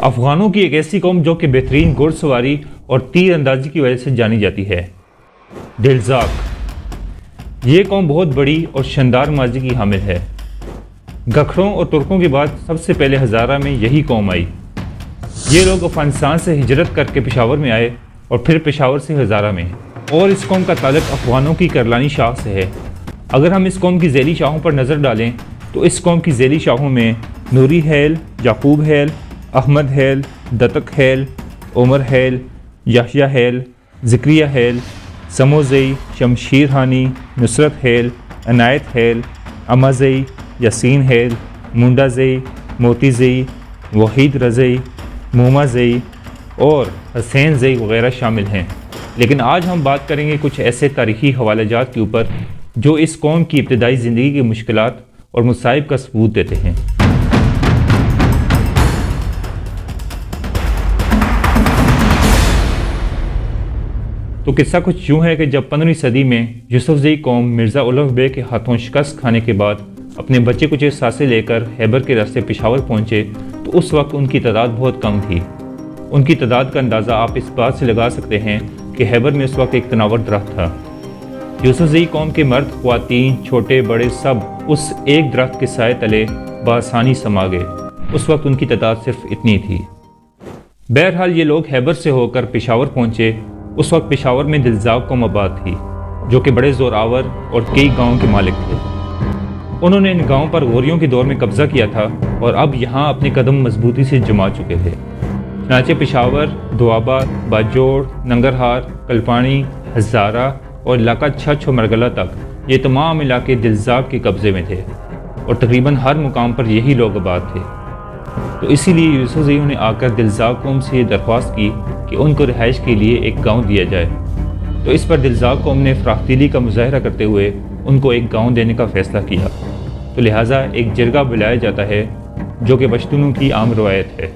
افغانوں کی ایک ایسی قوم جو کہ بہترین گھڑ سواری اور تیر اندازی کی وجہ سے جانی جاتی ہے، دلزاق۔ یہ قوم بہت بڑی اور شاندار ماضی کی حامل ہے۔ گکھڑوں اور ترکوں کے بعد سب سے پہلے ہزارہ میں یہی قوم آئی۔ یہ لوگ افغانستان سے ہجرت کر کے پشاور میں آئے اور پھر پشاور سے ہزارہ میں، اور اس قوم کا تعلق افغانوں کی کرلانی شاخ سے ہے۔ اگر ہم اس قوم کی ذیلی شاخوں پر نظر ڈالیں تو اس قوم کی ذیلی شاخوں میں نوری حیل، یعقوب حیل، احمد حیل، دتک حیل، عمر حیل، یحییٰ حیل، زکریہ حیل، سموزئی، شمشیر ہانی، نصرت حیل، عنایت حیل، امازئی، یاسین حیل، منڈا زئی، موتی زئی، وحید رضئی، موما زئی اور حسین زئی وغیرہ شامل ہیں۔ لیکن آج ہم بات کریں گے کچھ ایسے تاریخی حوالہ جات کے اوپر جو اس قوم کی ابتدائی زندگی کی مشکلات اور مصائب کا ثبوت دیتے ہیں۔ تو قصہ کچھ یوں ہے کہ جب 15ویں صدی میں یوسف زئی قوم مرزا اولغ بے کے ہاتھوں شکست کھانے کے بعد اپنے بچے کچے ساسے لے کر خیبر کے راستے پشاور پہنچے تو اس وقت ان کی تعداد بہت کم تھی۔ ان کی تعداد کا اندازہ آپ اس بات سے لگا سکتے ہیں کہ خیبر میں اس وقت ایک تناور درخت تھا۔ یوسف زئی قوم کے مرد، خواتین، چھوٹے بڑے سب اس ایک درخت کے سائے تلے بآسانی سما گئے۔ اس وقت ان کی تعداد صرف اتنی تھی۔ بہرحال یہ لوگ خیبر سے ہو کر پشاور پہنچے۔ اس وقت پشاور میں دلزاق قوم آباد تھی جو کہ بڑے زور آور اور کئی گاؤں کے مالک تھے۔ انہوں نے ان گاؤں پر غوریوں کے دور میں قبضہ کیا تھا اور اب یہاں اپنے قدم مضبوطی سے جما چکے تھے۔ چنانچہ پشاور، دوابہ، باجوڑ، ننگرہار، کلپانی، ہزارہ اور علاقہ چھچھ و مرگلہ تک یہ تمام علاقے دلزاق کے قبضے میں تھے اور تقریباً ہر مقام پر یہی لوگ آباد تھے۔ تو اسی لیے یوسف زئی نے آ کر دلزاق قوم سے یہ درخواست کی کہ ان کو رہائش کے لیے ایک گاؤں دیا جائے۔ تو اس پر دلزاق قوم نے فراخ دلی کا مظاہرہ کرتے ہوئے ان کو ایک گاؤں دینے کا فیصلہ کیا۔ تو لہٰذا ایک جرگہ بلایا جاتا ہے جو کہ پشتونوں کی عام روایت ہے۔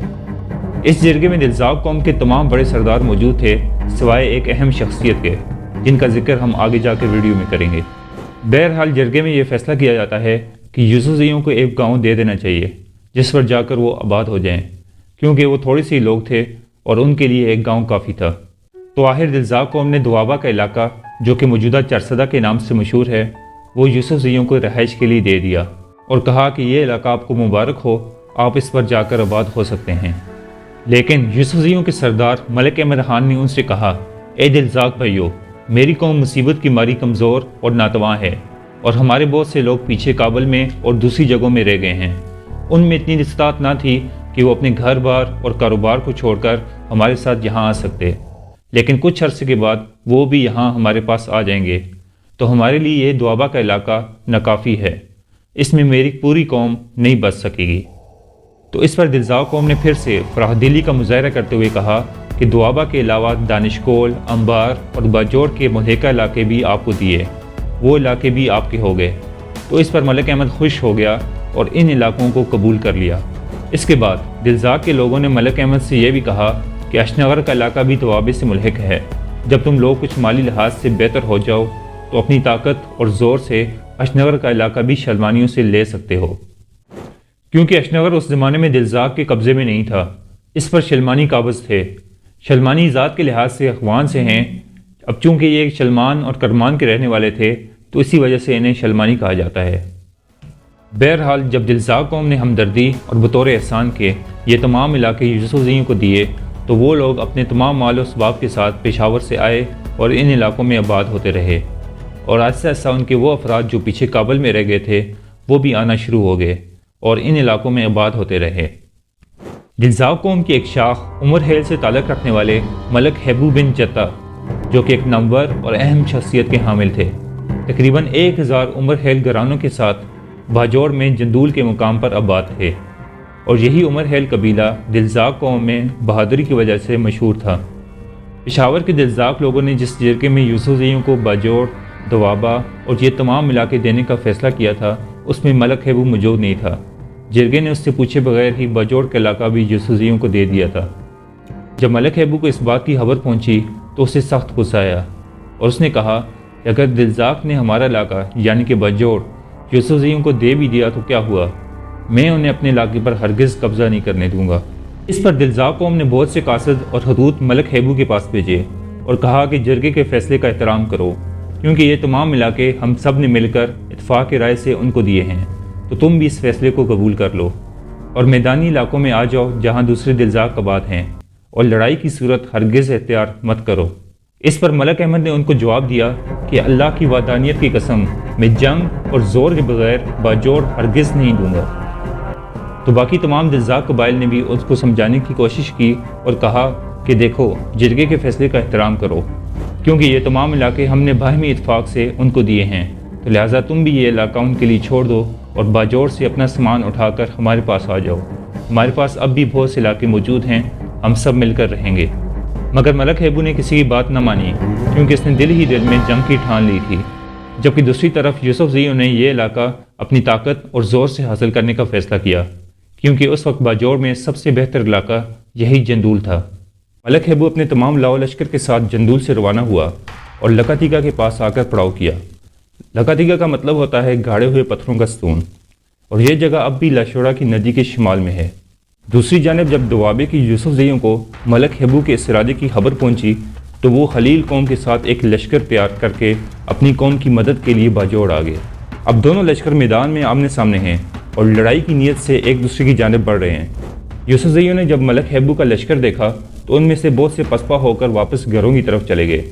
اس جرگے میں دلزاق قوم کے تمام بڑے سردار موجود تھے سوائے ایک اہم شخصیت کے جن کا ذکر ہم آگے جا کے ویڈیو میں کریں گے۔ بہرحال جرگے میں یہ فیصلہ کیا جاتا ہے کہ یوسف زئی کو ایک گاؤں دے دینا چاہیے جس پر جا کر وہ آباد ہو جائیں، کیونکہ وہ تھوڑے سے لوگ تھے اور ان کے لیے ایک گاؤں کافی تھا۔ تو آخر دلزاق قوم نے دوابہ کا علاقہ جو کہ موجودہ چرسدہ کے نام سے مشہور ہے وہ یوسف زئی کو رہائش کے لیے دے دیا اور کہا کہ یہ علاقہ آپ کو مبارک ہو، آپ اس پر جا کر آباد ہو سکتے ہیں۔ لیکن یوسف زئی کے سردار ملک احمد خان نے ان سے کہا، اے دلزاق بھائیو، میری قوم مصیبت کی ماری کمزور اور ناتواں ہے اور ہمارے بہت سے لوگ پیچھے کابل میں اور دوسری جگہوں میں رہ گئے ہیں۔ ان میں اتنی استطاعت نہ تھی کہ وہ اپنے گھر بار اور کاروبار کو چھوڑ کر ہمارے ساتھ یہاں آ سکتے، لیکن کچھ عرصے کے بعد وہ بھی یہاں ہمارے پاس آ جائیں گے، تو ہمارے لیے یہ دوابہ کا علاقہ ناکافی ہے، اس میں میری پوری قوم نہیں بچ سکے گی۔ تو اس پر دلزاق قوم نے پھر سے فراخ دلی کا مظاہرہ کرتے ہوئے کہا کہ دوابہ کے علاوہ دانش کول، انبار اور باجوڑ کے ملحقہ علاقے بھی آپ کو دیے، وہ علاقے بھی آپ کے ہو گئے۔ تو اس پر ملک احمد خوش ہو گیا اور ان علاقوں کو قبول کر لیا۔ اس کے بعد دلزاق کے لوگوں نے ملک احمد سے یہ بھی کہا کہ اشنغر کا علاقہ بھی دوابے سے ملحق ہے، جب تم لوگ کچھ مالی لحاظ سے بہتر ہو جاؤ تو اپنی طاقت اور زور سے اشنغر کا علاقہ بھی شلمانیوں سے لے سکتے ہو، کیونکہ اشنغر اس زمانے میں دلزاق کے قبضے میں نہیں تھا، اس پر شلمانی قابض تھے۔ شلمانی ذات کے لحاظ سے اخوان سے ہیں، اب چونکہ یہ شلمان اور کرمان کے رہنے والے تھے تو اسی وجہ سے انہیں شلمانی کہا جاتا ہے۔ بہرحال جب دلزاق قوم نے ہمدردی اور بطور احسان کے یہ تمام علاقے یوسف زئی کو دیے تو وہ لوگ اپنے تمام مال و اسباب کے ساتھ پشاور سے آئے اور ان علاقوں میں آباد ہوتے رہے، اور آہستہ آہستہ ان کے وہ افراد جو پیچھے کابل میں رہ گئے تھے وہ بھی آنا شروع ہو گئے اور ان علاقوں میں آباد ہوتے رہے۔ دلزاق قوم کی ایک شاخ عمر حیل سے تعلق رکھنے والے ملک حیبو بن جتہ جو کہ ایک نامور اور اہم شخصیت کے حامل تھے، تقریباً 1000 عمر حیل گھرانوں کے ساتھ باجوڑ میں جندول کے مقام پر آباد تھے، اور یہی عمر حیل قبیلہ دلزاق قوم میں بہادری کی وجہ سے مشہور تھا۔ پشاور کے دلزاق لوگوں نے جس جرگے میں یوسف زئی کو باجوڑ، دوابہ اور یہ تمام علاقے دینے کا فیصلہ کیا تھا اس میں ملک حیبو موجود نہیں تھا۔ جرگے نے اس سے پوچھے بغیر ہی باجوڑ کا علاقہ بھی یوسف زئی کو دے دیا تھا۔ جب ملک حیبو کو اس بات کی خبر پہنچی تو اسے سخت غصہ آیا اور اس نے کہا کہ اگر دلزاق نے ہمارا علاقہ یعنی کہ باجوڑ یوسف زئی کو دے بھی دیا تو کیا ہوا، میں انہیں اپنے علاقے پر ہرگز قبضہ نہیں کرنے دوں گا۔ اس پر دلزاق قوم نے بہت سے قاصد اور خطوط ملک ہیبو کے پاس بھیجے اور کہا کہ جرگے کے فیصلے کا احترام کرو، کیونکہ یہ تمام علاقے ہم سب نے مل کر اتفاق کی رائے سے ان کو دیے ہیں، تو تم بھی اس فیصلے کو قبول کر لو اور میدانی علاقوں میں آ جاؤ جہاں دوسرے دلزاق قبائل ہیں، اور لڑائی کی صورت ہرگز اختیار مت کرو۔ اس پر ملک احمد نے ان کو جواب دیا کہ اللہ کی وحدانیت کی قسم، میں جنگ اور زور کے بغیر باجوڑ ہرگز نہیں دوں گا۔ تو باقی تمام دلزاق قبائل نے بھی اس کو سمجھانے کی کوشش کی اور کہا کہ دیکھو، جرگے کے فیصلے کا احترام کرو، کیونکہ یہ تمام علاقے ہم نے باہمی اتفاق سے ان کو دیے ہیں، تو لہٰذا تم بھی یہ علاقہ ان کے لیے چھوڑ دو اور باجوڑ سے اپنا سامان اٹھا کر ہمارے پاس آ جاؤ۔ ہمارے پاس اب بھی بہت سے علاقے موجود ہیں، ہم سب مل کر رہیں گے۔ مگر ملک ہیبو نے کسی کی بات نہ مانی، کیونکہ اس نے دل ہی دل میں جنگ کی ٹھان لی تھی، جبکہ دوسری طرف یوسف زئی نے یہ علاقہ اپنی طاقت اور زور سے حاصل کرنے کا فیصلہ کیا، کیونکہ اس وقت باجوڑ میں سب سے بہتر علاقہ یہی جندول تھا۔ ملک ہیبو اپنے تمام لاؤ لشکر کے ساتھ جندول سے روانہ ہوا اور لکاتیگا کے پاس آ کر پڑاؤ کیا۔ لکاتیگا کا مطلب ہوتا ہے گاڑے ہوئے پتھروں کا ستون، اور یہ جگہ اب بھی لاشوڑا کی ندی کے شمال میں ہے۔ دوسری جانب جب دوابے کی یوسف زئیوں کو ملک ہیبو کے اس ارادے کی خبر پہنچی تو وہ خلیل قوم کے ساتھ ایک لشکر تیار کر کے اپنی قوم کی مدد کے لیے باجوڑ آ گئے۔ اب دونوں لشکر میدان میں آمنے سامنے ہیں اور لڑائی کی نیت سے ایک دوسرے کی جانب بڑھ رہے ہیں۔ یوسف زئیوں نے جب ملک ہیبو کا لشکر دیکھا تو ان میں سے بہت سے پسپا ہو کر واپس گھروں کی طرف چلے گئے۔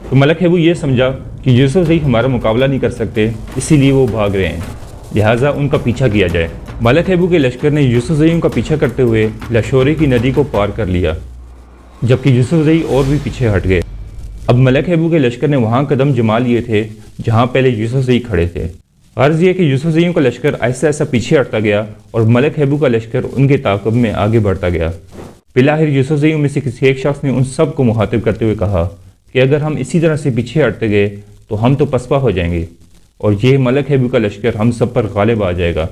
تو ملک ہیبو یہ سمجھا کہ یوسف زئی ہمارا مقابلہ نہیں کر سکتے، اسی لیے وہ بھاگ رہے ہیں، لہٰذا ان کا پیچھا کیا جائے۔ ملک ہیبو کے لشکر نے یوسف زئیوں کا پیچھا کرتے ہوئے لاشوری کی ندی کو پار کر لیا، جبکہ یوسف زئی اور بھی پیچھے ہٹ گئے۔ اب ملک ہیبو کے لشکر نے وہاں قدم جما لیے تھے جہاں پہلے یوسف زئی کھڑے تھے۔ غرض یہ کہ یوسف زئیوں کا لشکر ایسا ایسا پیچھے ہٹتا گیا اور ملک ہیبو کا لشکر ان کے تعاقب میں آگے بڑھتا گیا۔ بالآخر یوسف زئیوں میں سے کسی ایک شخص نے ان سب کو مخاطب کرتے ہوئے کہا کہ اگر ہم اسی طرح سے پیچھے ہٹتے گئے تو ہم تو پسپا ہو جائیں گے اور یہ ملک ہیبو کا لشکر ہم سب پر غالب آ جائے گا،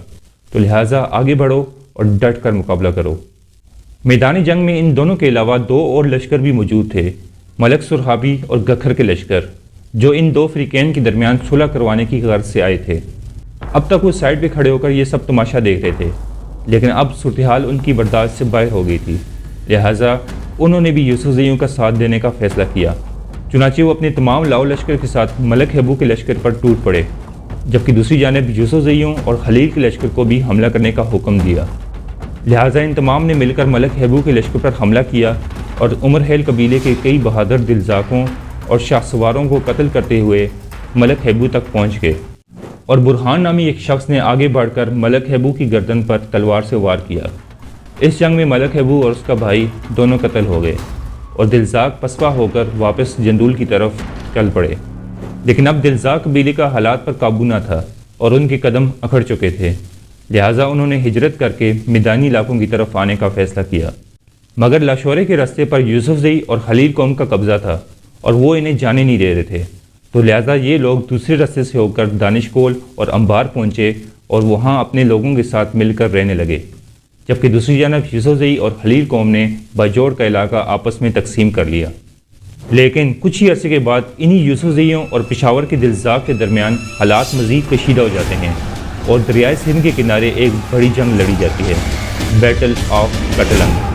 تو لہٰذا آگے بڑھو اور ڈٹ کر مقابلہ کرو۔ میدانی جنگ میں ان دونوں کے علاوہ دو اور لشکر بھی موجود تھے، ملک سرخابی اور گکھر کے لشکر، جو ان دو فریقین کے درمیان صلح کروانے کی غرض سے آئے تھے۔ اب تک وہ سائڈ پہ کھڑے ہو کر یہ سب تماشا دیکھ رہے تھے، لیکن اب صورتحال ان کی برداشت سے باہر ہو گئی تھی، لہٰذا انہوں نے بھی یوسف زئیوں کا ساتھ دینے کا فیصلہ کیا۔ چنانچہ وہ اپنے تمام لاؤ لشکر کے ساتھ ملک ہیبو کے لشکر پر ٹوٹ پڑے، جبکہ دوسری جانب یوسف زئیوں اور خلیل کے لشکر کو بھی حملہ کرنے کا حکم دیا۔ لہٰذا ان تمام نے مل کر ملک ہیبو کے لشکر پر حملہ کیا اور عمرحیل قبیلے کے کئی بہادر دلزاقوں اور شاہ سواروں کو قتل کرتے ہوئے ملک ہیبو تک پہنچ گئے، اور برہان نامی ایک شخص نے آگے بڑھ کر ملک ہیبو کی گردن پر تلوار سے وار کیا۔ اس جنگ میں ملک ہیبو اور اس کا بھائی دونوں قتل ہو گئے اور دلزاق پسپا ہو کر واپس جندول کی طرف چل پڑے، لیکن اب دلزاق قبیلے کا حالات پر قابو نہ تھا اور ان کے قدم اکھڑ چکے تھے، لہٰذا انہوں نے ہجرت کر کے میدانی علاقوں کی طرف آنے کا فیصلہ کیا۔ مگر لاشورے کے راستے پر یوسف زئی اور خلیل قوم کا قبضہ تھا اور وہ انہیں جانے نہیں دے رہے تھے، تو لہٰذا یہ لوگ دوسرے راستے سے ہو کر دانش کول اور انبار پہنچے اور وہاں اپنے لوگوں کے ساتھ مل کر رہنے لگے، جبکہ دوسری جانب یوسف زئی اور خلیل قوم نے باجوڑ کا علاقہ آپس میں تقسیم کر لیا۔ لیکن کچھ ہی عرصے کے بعد انہی یوسف زئیوں اور پشاور کے دلزاق کے درمیان حالات مزید کشیدہ ہو جاتے ہیں اور دریائے سندھ کے کنارے ایک بڑی جنگ لڑی جاتی ہے، بیٹل آف کٹلنگ۔